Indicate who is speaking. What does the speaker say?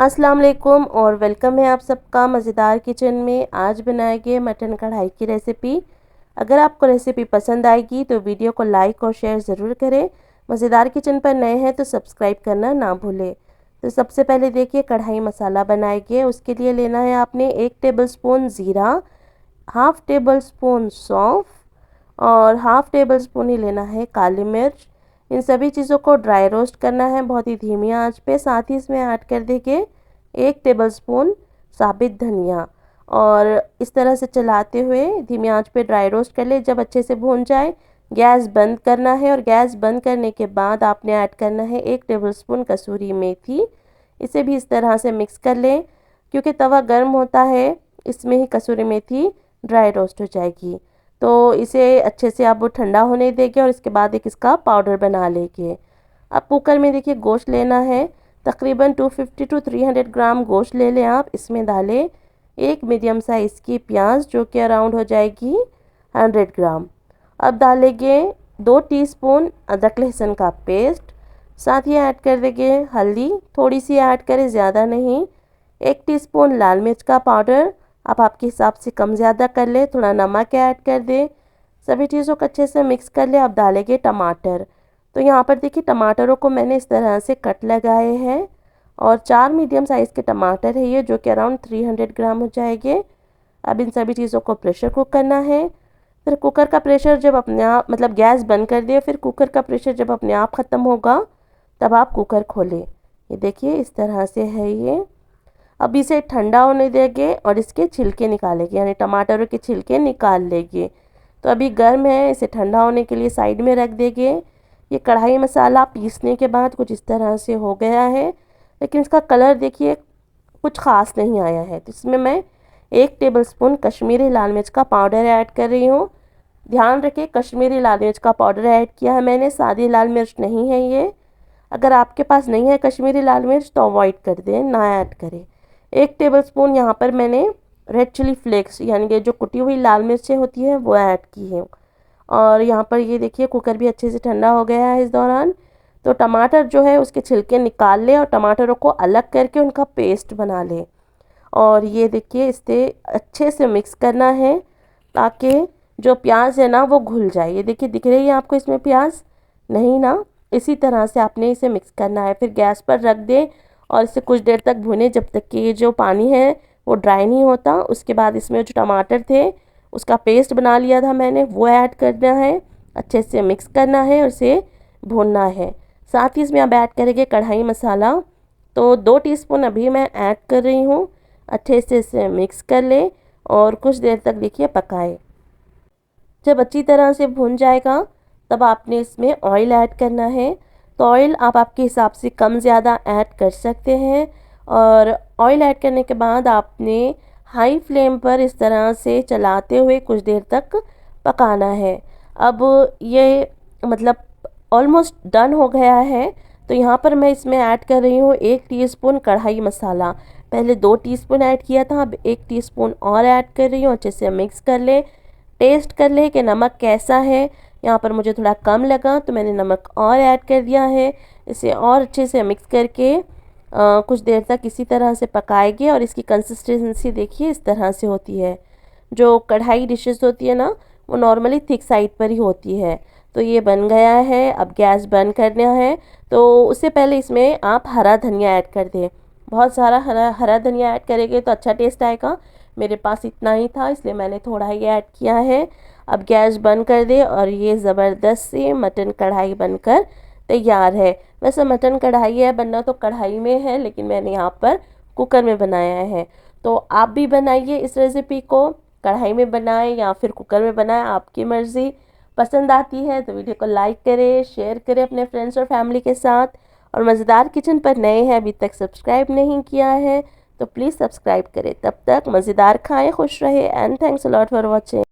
Speaker 1: अस्सलाम वालेकुम और वेलकम है आप सबका मज़ेदार किचन में। आज बनाएंगे मटन कढ़ाई की रेसिपी। अगर आपको रेसिपी पसंद आएगी तो वीडियो को लाइक और शेयर ज़रूर करें। मज़ेदार किचन पर नए हैं तो सब्सक्राइब करना ना भूलें। तो सबसे पहले देखिए कढ़ाई मसाला बनाएंगे। उसके लिए लेना है आपने 1 टेबलस्पून ज़ीरा, हाफ़ टेबल स्पून सौंफ और हाफ़ टेबल स्पून ही लेना है काली मिर्च। इन सभी चीज़ों को ड्राई रोस्ट करना है बहुत ही धीमी आंच पे। साथ ही इसमें ऐड कर देंगे 1 टेबलस्पून साबित धनिया और इस तरह से चलाते हुए धीमी आंच पे ड्राई रोस्ट कर ले। जब अच्छे से भून जाए गैस बंद करना है और गैस बंद करने के बाद आपने ऐड करना है 1 टेबलस्पून कसूरी मेथी। इसे भी इस तरह से मिक्स कर लें। क्योंकि तवा गर्म होता है इसमें ही कसूरी मेथी ड्राई रोस्ट हो जाएगी। तो इसे अच्छे से आप ठंडा होने देंगे और इसके बाद एक इसका पाउडर बना लेंगे। अब कुकर में देखिए गोश्त लेना है, तकरीबन 250 टू 300 ग्राम गोश्त ले लें आप। इसमें डालें 1 मीडियम साइज़ की प्याज जो कि अराउंड हो जाएगी 100 ग्राम। अब डालेंगे 2 टीस्पून अदरक लहसुन का पेस्ट। साथ ही ऐड कर देंगे हल्दी, थोड़ी सी ऐड करें ज़्यादा नहीं। 1 टीस्पून लाल मिर्च का पाउडर, आप आपके हिसाब से कम ज़्यादा कर ले। थोड़ा नमक ऐड कर दें। सभी चीज़ों को अच्छे से मिक्स कर ले। अब डालेंगे टमाटर। तो यहाँ पर देखिए टमाटरों को मैंने इस तरह से कट लगाए हैं और 4 मीडियम साइज़ के टमाटर है ये, जो कि अराउंड 300 ग्राम हो जाएंगे। अब इन सभी चीज़ों को प्रेशर कुक करना है। फिर कुकर का प्रेशर जब अपने आप गैस बंद कर दिए, फिर कुकर का प्रेशर जब अपने आप ख़त्म होगा तब आप कुकर खोलें। ये देखिए इस तरह से है ये। अब इसे ठंडा होने देंगे और इसके छिलके निकालेंगे, यानी टमाटरों के छिलके निकाल लेंगे। तो अभी गर्म है, इसे ठंडा होने के लिए साइड में रख देंगे। ये कढ़ाई मसाला पीसने के बाद कुछ इस तरह से हो गया है, लेकिन इसका कलर देखिए कुछ ख़ास नहीं आया है। तो इसमें मैं 1 टेबलस्पून कश्मीरी लाल मिर्च का पाउडर ऐड कर रही हूँ। ध्यान रखें कश्मीरी लाल मिर्च का पाउडर ऐड किया है मैंने, सादी लाल मिर्च नहीं है ये। अगर आपके पास नहीं है कश्मीरी लाल मिर्च तो अवॉइड कर दें, ना ऐड करें। 1 टेबलस्पून यहाँ पर मैंने रेड चिली फ्लेक्स यानी कि जो कुटी हुई लाल मिर्चें होती हैं वो ऐड की है। और यहाँ पर ये देखिए कुकर भी अच्छे से ठंडा हो गया है इस दौरान। तो टमाटर जो है उसके छिलके निकाल ले और टमाटरों को अलग करके उनका पेस्ट बना ले। और ये देखिए इसे अच्छे से मिक्स करना है ताकि जो प्याज है ना वो घुल जाए। ये देखिए दिख रही है आपको इसमें प्याज नहीं ना, इसी तरह से आपने इसे मिक्स करना है। फिर गैस पर रख दें और इसे कुछ देर तक भुने जब तक कि ये जो पानी है वो ड्राई नहीं होता। उसके बाद इसमें जो टमाटर थे उसका पेस्ट बना लिया था मैंने वो ऐड करना है, अच्छे से मिक्स करना है और इसे भूनना है। साथ ही इसमें अब ऐड करेंगे कढ़ाई मसाला। तो 2 टीस्पून अभी मैं ऐड कर रही हूँ। अच्छे से इसे मिक्स कर ले और कुछ देर तक देखिए पकाए। जब अच्छी तरह से भुन जाएगा तब आपने इसमें ऑयल ऐड करना है। तो ऑयल आप आपके हिसाब से कम ज़्यादा ऐड कर सकते हैं। और ऑयल ऐड करने के बाद आपने हाई फ्लेम पर इस तरह से चलाते हुए कुछ देर तक पकाना है। अब ये ऑलमोस्ट डन हो गया है। तो यहाँ पर मैं इसमें ऐड कर रही हूँ 1 टीस्पून कढ़ाई मसाला। पहले 2 टीस्पून ऐड किया था, अब 1 टीस्पून और ऐड कर रही हूँ। अच्छे से मिक्स कर ले, टेस्ट कर ले कि नमक कैसा है। यहाँ पर मुझे थोड़ा कम लगा तो मैंने नमक और ऐड कर दिया है। इसे और अच्छे से मिक्स करके कुछ देर तक इसी तरह से पकाएंगे। और इसकी कंसिस्टेंसी देखिए इस तरह से होती है। जो कढ़ाई डिशेस होती है ना वो नॉर्मली थिक साइड पर ही होती है। तो ये बन गया है। अब गैस बंद करना है। तो उससे पहले इसमें आप हरा धनिया ऐड कर दें। बहुत सारा हरा धनिया ऐड करेंगे तो अच्छा टेस्ट आएगा। मेरे पास इतना ही था इसलिए मैंने थोड़ा ही ऐड किया है। अब गैस बंद कर दे और ये ज़बरदस्त सी मटन कढ़ाई बनकर तैयार है। वैसे मटन कढ़ाई है, बनना तो कढ़ाई में है, लेकिन मैंने यहाँ पर कुकर में बनाया है। तो आप भी बनाइए इस रेसिपी को, कढ़ाई में बनाएं या फिर कुकर में बनाएं, आपकी मर्ज़ी। पसंद आती है तो वीडियो को लाइक करें, शेयर करें अपने फ्रेंड्स और फैमिली के साथ। और मज़ेदार किचन पर नए हैं, अभी तक सब्सक्राइब नहीं किया है तो प्लीज़ सब्सक्राइब करें। तब तक मज़ेदार खाएं, खुश रहें and thanks a lot for watching.